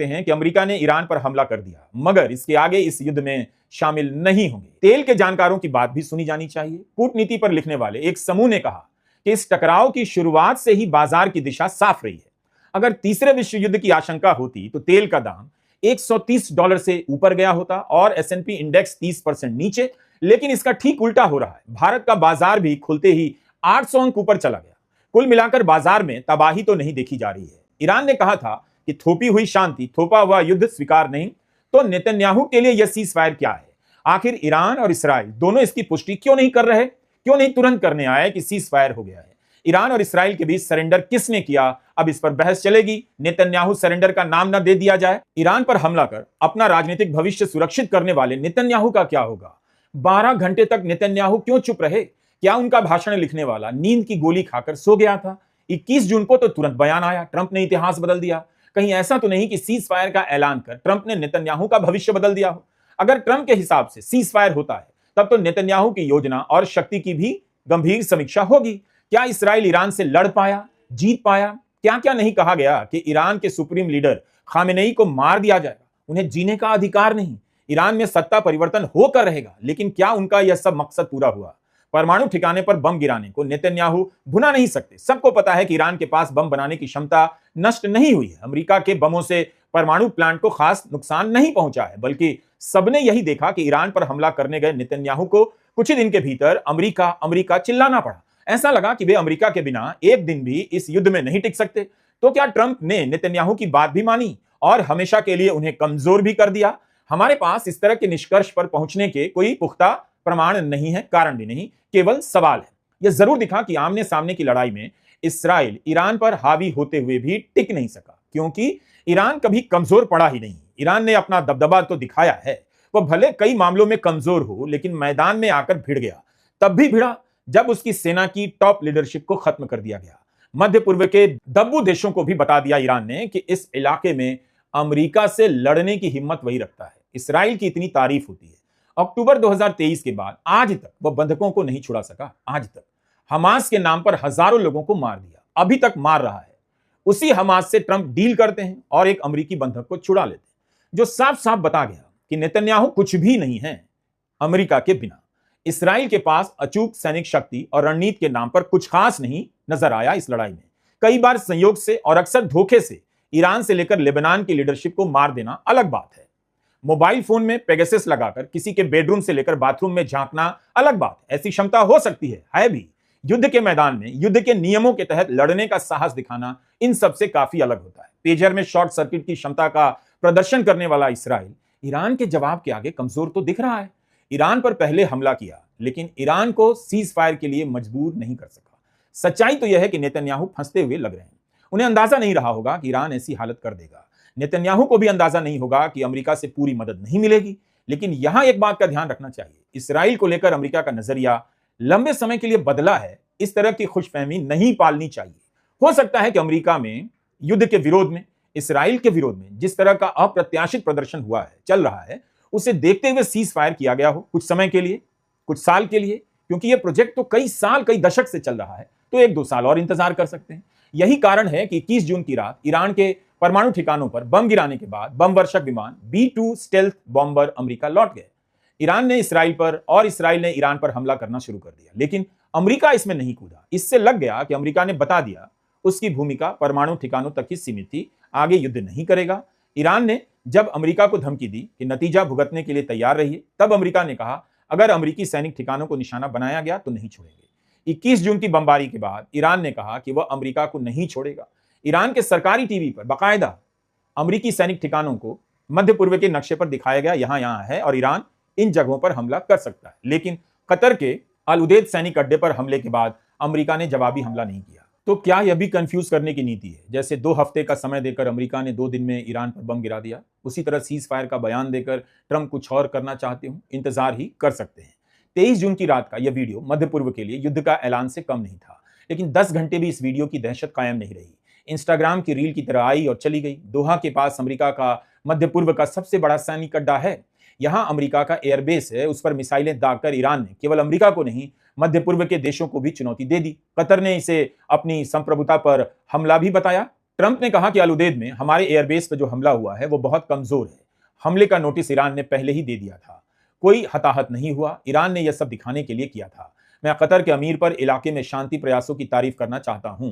हैं कि अमेरिका ने ईरान पर हमला कर दिया, मगर इसके आगे इस युद्ध में शामिल नहीं होंगे। तेल के जानकारों की बात भी सुनी जानी चाहिए। कूटनीति पर लिखने वाले एक समूह ने कहा कि इस टकराव की शुरुआत से ही बाजार की दिशा साफ रही है। अगर तीसरे विश्व युद्ध की आशंका होती तो तेल का दाम $130 से ऊपर गया होता और S&P इंडेक्स 30% नीचे, लेकिन इसका ठीक उल्टा हो रहा है। भारत का बाजार भी खुलते ही 800 अंक ऊपर चला गया। कुल मिलाकर बाजार में तबाही तो नहीं देखी जा रही है। ईरान ने कहा था कि थोपी हुई शांति, थोपा हुआ युद्ध स्वीकार नहीं, तो नेतन्याहू के लिए यह सीज फायर क्या है? आखिर ईरान और इस्राइल दोनों इसकी पुष्टि क्यों नहीं कर रहे? क्यों नहीं तुरंत करने आए कि सीज फायर हो गया है? ईरान और इस्राइल के बीच सरेंडर किसने किया? अब इस पर बहस चलेगी। नेतन्याहू सरेंडर का नाम न दे दिया जाए। ईरान पर हमला कर अपना राजनीतिक भविष्य सुरक्षित करने वाले नेतन्याहू का क्या होगा? 12 घंटे तक नेतन्याहू क्यों चुप रहे? क्या उनका भाषण लिखने वाला नींद की गोली खाकर सो गया था? 21 जून को तो तुरंत बयान आया, ट्रंप ने इतिहास बदल दिया। कहीं ऐसा तो नहीं कि सीज फायर का ऐलान कर ट्रंप ने नेतन्याहू का भविष्य बदल दिया हो? अगर ट्रंप के हिसाब से सीज फायर होता है, तब तो नेतन्याहू की योजना और शक्ति की भी गंभीर समीक्षा होगी। क्या इस्राइल ईरान से लड़ पाया, जीत पाया? क्या क्या नहीं कहा गया कि ईरान के सुप्रीम लीडर खामेनेई को मार दिया जाएगा, उन्हें जीने का अधिकार नहीं, ईरान में सत्ता परिवर्तन होकर रहेगा। लेकिन क्या उनका यह सब मकसद पूरा हुआ? परमाणु ठिकाने पर बम गिराने को नेतन्याहू भुना नहीं सकते। सबको पता है कि ईरान के पास बम बनाने की क्षमता नष्ट नहीं हुई है। अमेरिका के बमों से परमाणु प्लांट को खास नुकसान नहीं पहुंचा है, बल्कि सबने यही देखा कि ईरान पर हमला करने गए नेतन्याहू को कुछ ही दिन के भीतर अमेरिका अमेरिका चिल्लाना पड़ा। ऐसा लगा कि वे अमेरिका के बिना एक दिन भी इस युद्ध में नहीं टिक सकते। तो क्या ट्रंप ने नेतन्याहू की बात भी मानी और हमेशा के लिए उन्हें कमजोर भी कर दिया? हमारे पास इस तरह के निष्कर्ष पर पहुंचने के कोई पुख्ता प्रमाण नहीं है, कारण भी नहीं, केवल सवाल है। यह जरूर दिखा कि आमने सामने की लड़ाई में इस्राइल ईरान पर हावी होते हुए भी टिक नहीं सका, क्योंकि ईरान कभी कमजोर पड़ा ही नहीं। ईरान ने अपना दबदबा तो दिखाया है। वह भले कई मामलों में कमजोर हो, लेकिन मैदान में आकर भिड़ गया। तब भी भिड़ा जब उसकी सेना की टॉप लीडरशिप को खत्म कर दिया गया। मध्य पूर्व के दब्बू देशों को भी बता दिया ईरान ने कि इस इलाके में अमेरिका से लड़ने की हिम्मत वही रखता है। इस्राइल की इतनी तारीफ होती है। अक्टूबर 2023 के बाद आज तक वह बंधकों को नहीं छुड़ा सका। आज तक हमास के नाम पर हजारों लोगों को मार दिया, अभी तक मार रहा है। उसी हमास से ट्रंप डील करते हैं और एक अमेरिकी बंधक को छुड़ा लेते हैं, जो साफ साफ बता गया कि नेतन्याहू कुछ भी नहीं है अमेरिका के बिना। इस्राइल के पास अचूक सैनिक शक्ति और रणनीति के नाम पर कुछ खास नहीं नजर आया इस लड़ाई में। कई बार संयोग से और अक्सर धोखे से ईरान से लेकर लेबनान की लीडरशिप को मार देना अलग बात है। मोबाइल फोन में पेगासस लगाकर किसी के बेडरूम से लेकर बाथरूम में झांकना अलग बात है। ऐसी क्षमता हो सकती है भी। युद्ध के मैदान में युद्ध के नियमों के तहत लड़ने का साहस दिखाना इन सब से काफी अलग होता है। पेजर में शॉर्ट सर्किट की क्षमता का प्रदर्शन करने वाला इस्राइल ईरान के जवाब के आगे कमजोर तो दिख रहा है। ईरान पर पहले हमला किया, लेकिन ईरान को सीज फायर के लिए मजबूर नहीं कर सका। सच्चाई तो यह है कि नेतन्याहू फंसते हुए लग रहे हैं। उन्हें अंदाजा नहीं रहा होगा कि ईरान ऐसी हालत कर देगा। नेतन्याहू को भी अंदाजा नहीं होगा कि अमेरिका से पूरी मदद नहीं मिलेगी। लेकिन यहां एक बात का ध्यान रखना चाहिए, इस्राइल को लेकर अमेरिका का नजरिया लंबे समय के लिए बदला है। इस तरह की खुशफहमी नहीं पालनी चाहिए। हो सकता है कि अमेरिका में युद्ध के विरोध में, इस्राइल के विरोध में जिस तरह का अप्रत्याशित प्रदर्शन हुआ है, चल रहा है, उसे देखते हुए सीज फायर किया गया हो कुछ समय के लिए, कुछ साल के लिए। क्योंकि यह प्रोजेक्ट तो कई साल, कई दशक से चल रहा है, तो 1-2 साल और इंतजार कर सकते हैं। यही कारण है कि 21 जून की रात ईरान के परमाणु ठिकानों पर बम गिराने के बाद बम वर्षक विमान B-2 स्टेल्थ बॉम्बर अमेरिका लौट गए। ईरान ने इस्राइल पर और इस्राइल ने ईरान पर हमला करना शुरू कर दिया, लेकिन अमेरिका इसमें नहीं कूदा। इससे लग गया कि अमेरिका ने बता दिया उसकी भूमिका परमाणु ठिकानों तक ही सीमित थी, आगे युद्ध नहीं करेगा। ईरान ने जब अमेरिका को धमकी दी कि नतीजा भुगतने के लिए तैयार रहिए, तब अमेरिका ने कहा अगर अमेरिकी सैनिक ठिकानों को निशाना बनाया गया तो नहीं छोड़ेंगे। 21 जून की बमबारी के बाद ईरान ने कहा कि वह अमेरिका को नहीं छोड़ेगा। ईरान के सरकारी टीवी पर बाकायदा अमेरिकी सैनिक ठिकानों को मध्य पूर्व के नक्शे पर दिखाया गया, यहां है और ईरान इन जगहों पर हमला कर सकता है। लेकिन कतर के अल उदेद सैनिक अड्डे पर हमले के बाद अमेरिका ने जवाबी हमला नहीं किया। तो क्या यह भी कंफ्यूज करने की नीति है? जैसे 2 हफ्ते का समय देकर अमेरिका ने 2 दिन में ईरान पर बम गिरा दिया, उसी तरह सीज फायर का बयान देकर ट्रंप कुछ और करना चाहते हो? इंतजार ही कर सकते हैं। 23 जून की रात का यह वीडियो मध्य पूर्व के लिए युद्ध का ऐलान से कम नहीं था, लेकिन 10 घंटे भी इस वीडियो की दहशत कायम नहीं रही। इंस्टाग्राम की रील की तरह आई और चली गई। दोहा के पास अमेरिका का मध्य पूर्व का सबसे बड़ा सैनिक अड्डा है। यहां अमेरिका का एयरबेस है, उस पर मिसाइलें दागकर ईरान ने केवल अमेरिका को नहीं, मध्य पूर्व के देशों को भी चुनौती दे दी। कतर ने इसे अपनी संप्रभुता पर हमला भी बताया। ट्रंप ने कहा कि अल उदेद में हमारे एयरबेस पर जो हमला हुआ है वो बहुत कमजोर है। हमले का नोटिस ईरान ने पहले ही दे दिया था। कोई हताहत नहीं हुआ। ईरान ने यह सब दिखाने के लिए किया था। मैं कतर के अमीर पर इलाके में शांति प्रयासों की तारीफ करना चाहता हूं।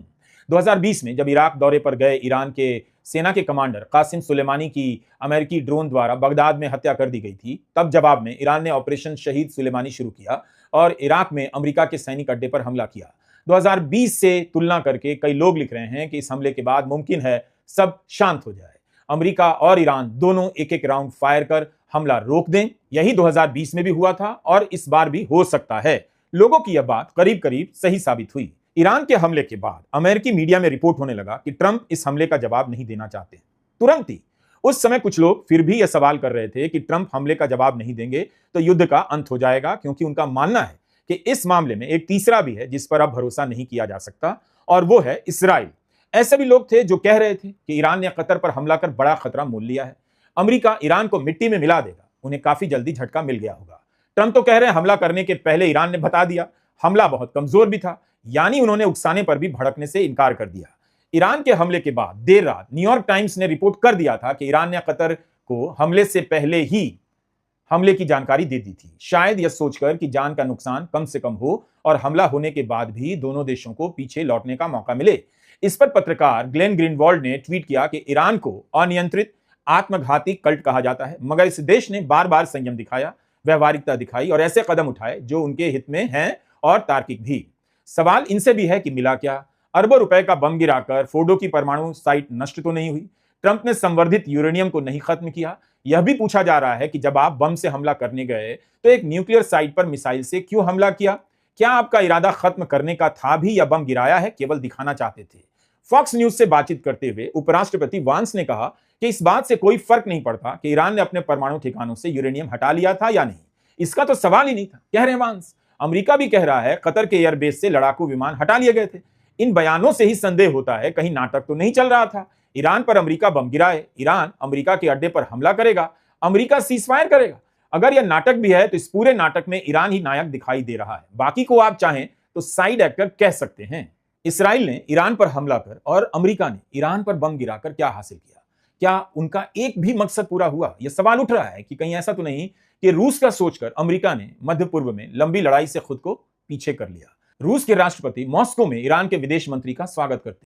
2020 में जब इराक दौरे पर गए ईरान के सेना के कमांडर कासिम सुलेमानी की अमेरिकी ड्रोन द्वारा बगदाद में हत्या कर दी गई थी, तब जवाब में ईरान ने ऑपरेशन शहीद सुलेमानी शुरू किया और इराक में अमेरिका के सैनिक अड्डे पर हमला किया। 2020 से तुलना करके कई लोग लिख रहे हैं कि इस हमले के बाद मुमकिन है सब शांत हो जाए, अमेरिका और ईरान दोनों एक एक राउंड फायर कर हमला रोक दें। यही 2020 में भी हुआ था और इस बार भी हो सकता है। लोगों की यह बात करीब करीब सही साबित हुई। ईरान के हमले के बाद अमेरिकी मीडिया में रिपोर्ट होने लगा कि ट्रंप इस हमले का जवाब नहीं देना चाहते। तुरंत ही उस समय कुछ लोग फिर भी यह सवाल कर रहे थे कि ट्रंप हमले का जवाब नहीं देंगे तो युद्ध का अंत हो जाएगा, क्योंकि उनका मानना है कि इस मामले में एक तीसरा भी है जिस पर अब भरोसा नहीं किया जा सकता, और वो है इस्राइल। ऐसे भी लोग थे जो कह रहे थे कि ईरान ने कतर पर हमला कर बड़ा खतरा मोल लिया है। अमेरिका ईरान को मिट्टी में मिला देगा, उन्हें काफी जल्दी झटका मिल गया होगा। ट्रंप तो कह रहे हैं हमला करने के पहले ईरान ने बता दिया, हमला बहुत कमजोर भी था, यानी उन्होंने उकसाने पर भी भड़कने से इनकार कर दिया। ईरान के हमले के बाद देर रात न्यूयॉर्क टाइम्स ने रिपोर्ट कर दिया था कि ईरान ने कतर को हमले से पहले ही हमले की जानकारी दे दी थी, शायद यह सोचकर कि जान का नुकसान कम से कम हो और हमला होने के बाद भी दोनों देशों को पीछे लौटने का मौका मिले। इस पर पत्रकार ग्लेन ग्रीनवॉल्ड ने ट्वीट किया कि ईरान को अनियंत्रित आत्मघाती कल्ट कहा जाता है, मगर इस देश ने बार बार संयम दिखाया, व्यवहारिकता दिखाई और ऐसे कदम उठाए जो उनके हित में हैं और तार्किक भी। सवाल इनसे भी है कि मिला क्या? अरबों रुपए का बम गिराकर फोर्डो की परमाणु साइट नष्ट तो नहीं हुई? ट्रंप ने संवर्धित यूरेनियम को नहीं खत्म किया? यह भी पूछा जा रहा है कि जब आप बम से हमला करने गए तो एक न्यूक्लियर साइट पर मिसाइल से क्यों हमला किया? क्या आपका इरादा खत्म करने का था भी या बम गिराया है केवल दिखाना चाहते थे? फॉक्स न्यूज से बातचीत करते हुए उपराष्ट्रपति वांस ने कहा कि इस बात से कोई फर्क नहीं पड़ता कि ईरान ने अपने परमाणु ठिकानों से यूरेनियम हटा लिया था या नहीं, इसका तो सवाल ही नहीं था, कह रहे हैं वांस। अमेरिका भी कह रहा है कतर के एयरबेस से लड़ाकू विमान हटा लिए गए थे। इन बयानों से ही संदेह होता है कहीं नाटक तो नहीं चल रहा था। ईरान पर अमेरिका बम गिराए, ईरान अमेरिका के अड्डे पर हमला करेगा, अमेरिका सीजफायर करेगा। अगर यह नाटक भी है तो इस पूरे नाटक में ईरान ही नायक दिखाई दे रहा है, बाकी को आप चाहें तो साइड एक्टर कह सकते हैं। इसराइल ने ईरान पर हमला कर और अमेरिका ने ईरान पर बम गिराकर क्या हासिल किया? क्या उनका एक भी मकसद पूरा हुआ? यह सवाल उठ रहा है कि कहीं ऐसा तो नहीं कि रूस का सोचकर अमेरिका ने मध्य पूर्व में लंबी लड़ाई से खुद को पीछे कर लिया। रूस के राष्ट्रपति मॉस्को में ईरान के विदेश मंत्री का स्वागत करते हैं।